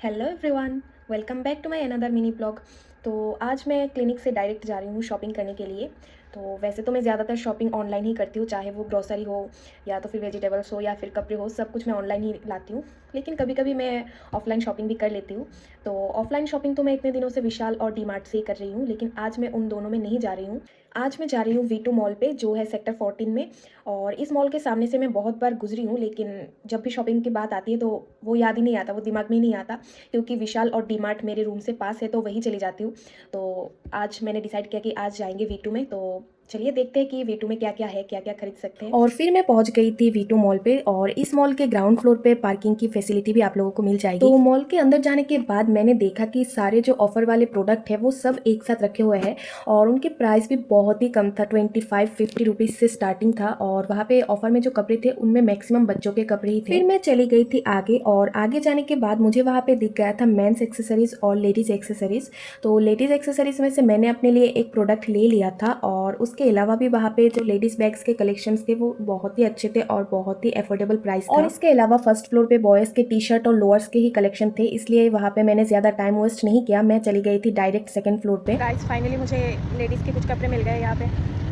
Hello everyone, welcome back to my another mini vlog. तो आज मैं क्लिनिक से डायरेक्ट जा रही हूँ शॉपिंग करने के लिए। तो वैसे तो मैं ज़्यादातर शॉपिंग ऑनलाइन ही करती हूँ, चाहे वो ग्रोसरी हो या तो फिर वेजिटेबल्स हो या फिर कपड़े हो, सब कुछ मैं ऑनलाइन ही लाती हूँ। लेकिन कभी कभी मैं ऑफलाइन शॉपिंग भी कर लेती हूँ। तो ऑफलाइन शॉपिंग तो मैं इतने दिनों से विशाल और डी मार्ट से ही कर रही हूँ, लेकिन आज मैं उन दोनों में नहीं जा रही हूँ। आज मैं जा रही हूँ V2 मॉल पे, जो है सेक्टर 14 में। और इस मॉल के सामने से मैं बहुत बार गुजरी हूँ, लेकिन जब भी शॉपिंग की बात आती है तो वो याद ही नहीं आता, वो दिमाग में ही नहीं आता, क्योंकि विशाल और डी मार्ट मेरे रूम से पास है तो वहीं चली जाती हूँ। तो आज मैंने डिसाइड किया कि आज जाएंगे V2 में। तो चलिए देखते हैं कि V2 में क्या क्या है, क्या क्या खरीद सकते हैं। और फिर मैं पहुंच गई थी V2 मॉल पे, और इस मॉल के ग्राउंड फ्लोर पे पार्किंग की फैसिलिटी भी आप लोगों को मिल जाएगी। तो मॉल के अंदर जाने के बाद मैंने देखा कि सारे जो ऑफर वाले प्रोडक्ट है वो सब एक साथ रखे हुए हैं, और उनके प्राइस भी बहुत ही कम था। 25-50 रुपीज़ से स्टार्टिंग था, और वहाँ पे ऑफर में जो कपड़े थे उनमें मैक्सिमम बच्चों के कपड़े ही थे। फिर मैं चली गई थी आगे, और आगे जाने के बाद मुझे वहाँ पे दिख गया था मेंस एक्सेसरीज और लेडीज एक्सेसरीज। तो लेडीज एक्सेसरीज में से मैंने अपने लिए एक प्रोडक्ट ले लिया था, और उसके अलावा भी वहाँ पे जो लेडीज बैग्स के कलेक्शंस थे वो बहुत ही अच्छे थे और बहुत ही अफोर्डेबल प्राइस था। और इसके अलावा फर्स्ट फ्लोर पे बॉयज के टी शर्ट और लोअर्स के ही कलेक्शन थे, इसलिए वहाँ पे मैंने ज़्यादा टाइम वेस्ट नहीं किया, मैं चली गई थी डायरेक्ट सेकंड फ्लोर पे। गाइस फाइनली मुझे लेडीज़ के कुछ कपड़े मिल गए यहाँ पे,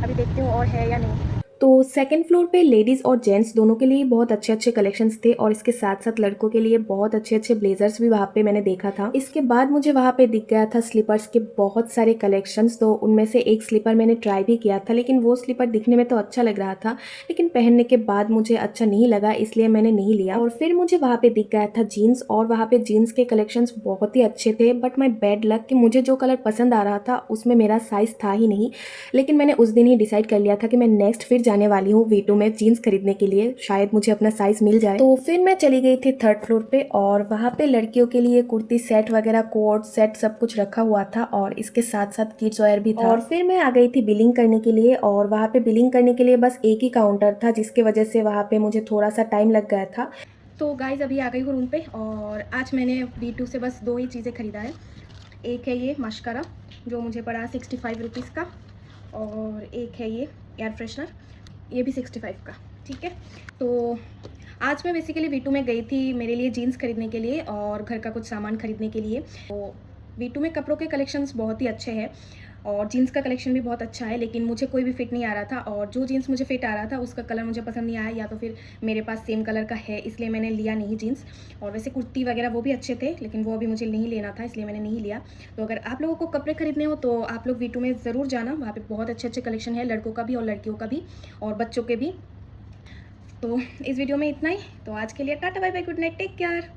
अभी देखती हूँ और है या नहीं। तो सेकंड फ्लोर पे लेडीज़ और जेंट्स दोनों के लिए बहुत अच्छे अच्छे कलेक्शंस थे, और इसके साथ साथ लड़कों के लिए बहुत अच्छे अच्छे ब्लेजर्स भी वहाँ पे मैंने देखा था। इसके बाद मुझे वहाँ पे दिख गया था स्लीपर्स के बहुत सारे कलेक्शंस। तो उनमें से एक स्लीपर मैंने ट्राई भी किया था, लेकिन वो स्लीपर दिखने में तो अच्छा लग रहा था, लेकिन पहनने के बाद मुझे अच्छा नहीं लगा, इसलिए मैंने नहीं लिया। और फिर मुझे वहाँ पे दिख गया था जीन्स, और वहाँ पे जीन्स के कलेक्शंस बहुत ही अच्छे थे, बट माई बैड लक कि मुझे जो कलर पसंद आ रहा था उसमें मेरा साइज़ था ही नहीं। लेकिन मैंने उस दिन ही डिसाइड कर लिया था कि मैं नेक्स्ट फिर जाने वाली हूँ V2 में जीन्स खरीदने के लिए, शायद मुझे अपना साइज मिल जाए। तो फिर मैं चली गई थी थर्ड फ्लोर पे, और वहाँ पे लड़कियों के लिए कुर्ती सेट वगैरह, कोट सेट सब कुछ रखा हुआ था, और इसके साथ साथ किड्स वेयर भी था। और फिर मैं आ गई थी बिलिंग करने के लिए, और वहाँ पे बिलिंग करने के लिए बस एक ही काउंटर था, जिसकी वजह से वहाँ पे मुझे थोड़ा सा टाइम लग गया था। तो गाइज अभी आ गई हूँ रूम पे, और आज मैंने V2 से बस दो ही चीज़ें खरीदा है। एक है ये मस्कारा, जो मुझे पड़ा 65 रुपीज़ का, और एक है ये एयर फ्रेशनर, ये भी 65 का। ठीक है, तो आज मैं बेसिकली V2 में गई थी मेरे लिए जीन्स खरीदने के लिए और घर का कुछ सामान खरीदने के लिए। तो V2 में कपड़ों के कलेक्शंस बहुत ही अच्छे हैं, और जीन्स का कलेक्शन भी बहुत अच्छा है, लेकिन मुझे कोई भी फिट नहीं आ रहा था, और जो जीन्स मुझे फिट आ रहा था उसका कलर मुझे पसंद नहीं आया, या तो फिर मेरे पास सेम कलर का है, इसलिए मैंने लिया नहीं जीन्स। और वैसे कुर्ती वगैरह वो भी अच्छे थे, लेकिन वो अभी मुझे नहीं लेना था, इसलिए मैंने नहीं लिया। तो अगर आप लोगों को कपड़े खरीदने हो तो आप लोग V2 में ज़रूर जाना, वहाँ पर बहुत अच्छे अच्छे कलेक्शन है, लड़कों का भी और लड़कियों का भी और बच्चों के भी। तो इस वीडियो में इतना ही। तो आज के लिए tata bye bye, good night, take care.